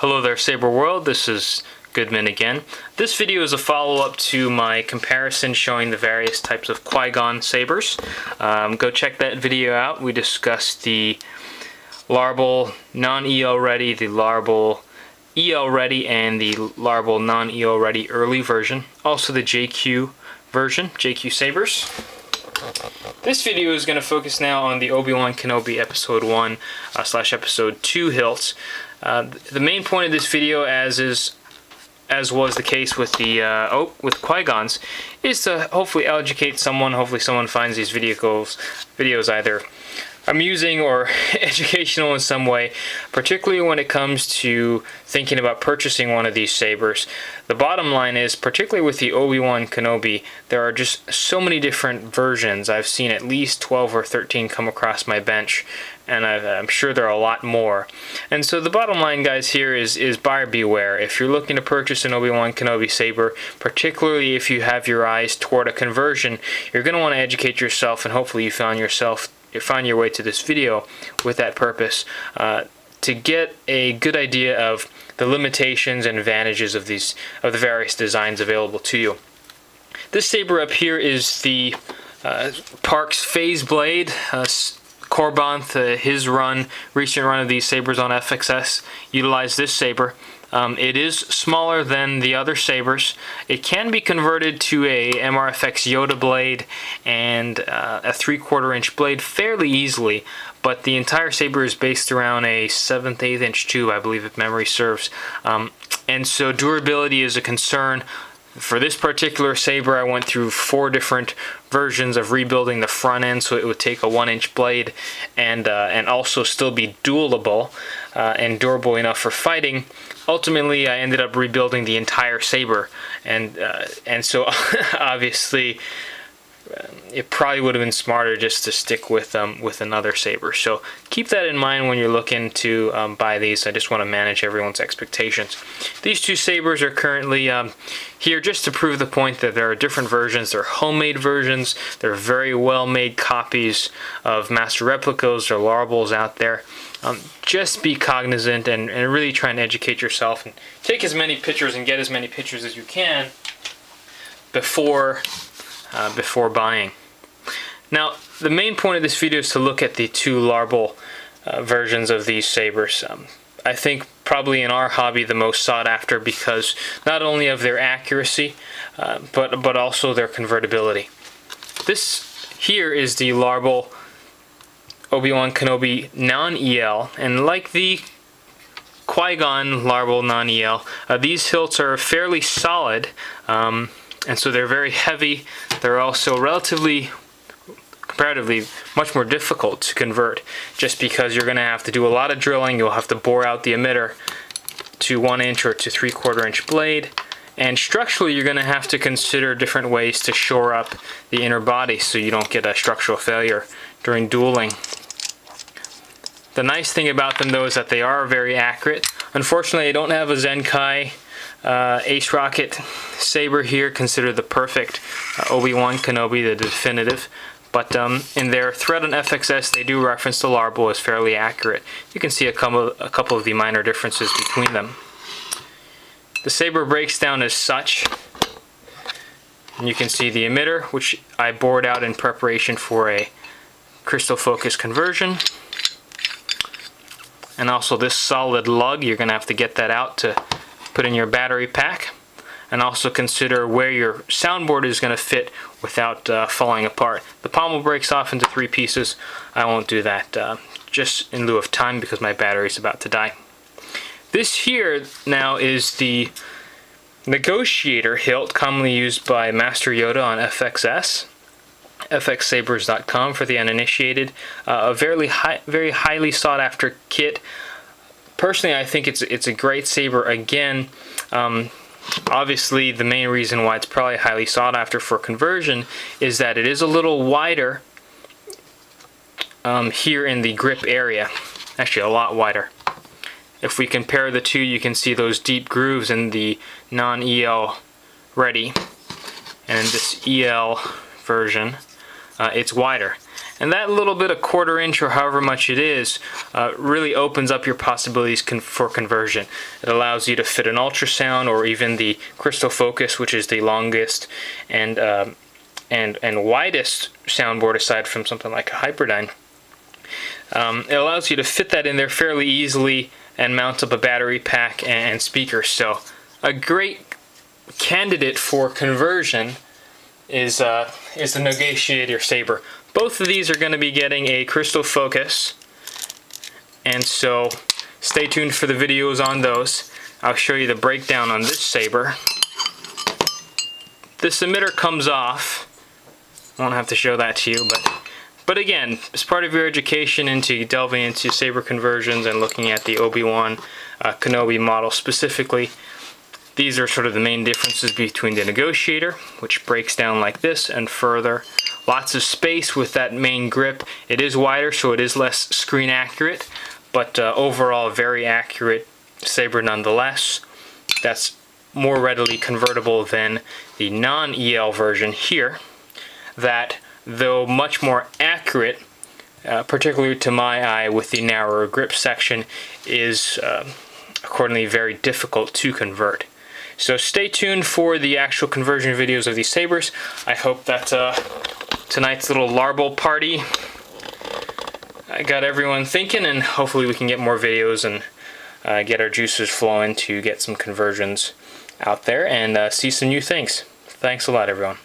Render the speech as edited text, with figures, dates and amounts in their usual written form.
Hello there, Saber World. This is Goodman again. This video is a follow-up to my comparison showing the various types of Qui-Gon sabers. Go check that video out. We discussed the Larbel Non-EL-Ready, the Larbel EL-Ready, and the Larbel Non-EL-Ready early version. Also the JQ version, JQ sabers. This video is going to focus now on the Obi Wan Kenobi Episode 1 / Episode 2 hilts. The main point of this video, as was the case with the with Qui-Gon's, is to hopefully educate someone. Hopefully someone finds these videos either amusing or educational in some way, particularly when it comes to thinking about purchasing one of these sabers. The bottom line is, particularly with the Obi Wan Kenobi, there are just so many different versions. I've seen at least 12 or 13 come across my bench, and I'm sure there are a lot more. And so the bottom line, guys, here is buyer beware. If you're looking to purchase an Obi Wan Kenobi saber, particularly if you have your eyes toward a conversion, you're going to want to educate yourself, and hopefully you find your way to this video with that purpose, to get a good idea of the limitations and advantages of the various designs available to you. This saber up here is the Park's Phase Blade. Korbanth, his recent run of these sabers on FXS, utilized this saber. It is smaller than the other sabers. It can be converted to a MRFX Yoda blade and a 3/4 inch blade fairly easily, but the entire saber is based around a 7/8 inch tube, I believe, if memory serves. And so durability is a concern. For this particular saber, I went through 4 different versions of rebuilding the front end, so it would take a 1-inch blade and also still be duelable and durable enough for fighting. Ultimately, I ended up rebuilding the entire saber, and so obviously it probably would have been smarter just to stick with another saber. So keep that in mind when you're looking to buy these. I just want to manage everyone's expectations. These two sabers are currently here just to prove the point that there are different versions. They're homemade versions. They're very well made copies of master replicas or Larbels out there. Just be cognizant and really try and educate yourself and take as many pictures and get as many pictures as you can before buying. Now, the main point of this video is to look at the two Larbel versions of these sabers. I think probably in our hobby the most sought after because not only of their accuracy, but also their convertibility. This here is the Larbel Obi Wan Kenobi Non-EL, and like the Qui-Gon Larbel Non-EL, these hilts are fairly solid, and so they're very heavy. They're also comparatively much more difficult to convert, just because you're going to have to do a lot of drilling. You'll have to bore out the emitter to 1-inch or to 3/4 inch blade, and structurally you're going to have to consider different ways to shore up the inner body so you don't get a structural failure during dueling. The nice thing about them, though, is that they are very accurate. Unfortunately, I don't have a Zenkai Ace Rocket saber here, considered the perfect Obi Wan Kenobi, the definitive. But in their thread on FXS, they do reference the Larbel as fairly accurate. You can see a couple of the minor differences between them. The saber breaks down as such. And you can see the emitter, which I bored out in preparation for a crystal focus conversion. And also this solid lug, you're going to have to get that out to put in your battery pack. And also consider where your soundboard is going to fit without falling apart. The pommel breaks off into 3 pieces. I won't do that just in lieu of time because my battery is about to die. This here now is the Negotiator hilt, commonly used by Master Yoda on FXS. FXSabers.com for the uninitiated. A very highly sought after kit. Personally, I think it's a great saber. Again, obviously the main reason why it's probably highly sought after for conversion is that it is a little wider here in the grip area. Actually, a lot wider. If we compare the two, you can see those deep grooves in the Non-EL-Ready, and in this EL version, it's wider. And that little bit, a 1/4 inch or however much it is, really opens up your possibilities for conversion. It allows you to fit an ultrasound or even the crystal focus, which is the longest and widest soundboard aside from something like a Hyperdyne. It allows you to fit that in there fairly easily and mount up a battery pack and speakers. So a great candidate for conversion is the Negotiator Saber. Both of these are going to be getting a crystal focus, and so stay tuned for the videos on those. I'll show you the breakdown on this Saber. This emitter comes off. I won't have to show that to you, but again, as part of your education into delving into Saber conversions and looking at the Obi Wan Kenobi model specifically, these are sort of the main differences between the Negotiator, which breaks down like this and further. Lots of space with that main grip. It is wider, so it is less screen accurate, but overall very accurate Saber nonetheless. That's more readily convertible than the non-EL version here, that though much more accurate, particularly to my eye with the narrower grip section, is accordingly very difficult to convert. So stay tuned for the actual conversion videos of these Sabers. I hope that tonight's little Larbel party I got everyone thinking, and hopefully we can get more videos and get our juices flowing to get some conversions out there and see some new things. Thanks a lot, everyone.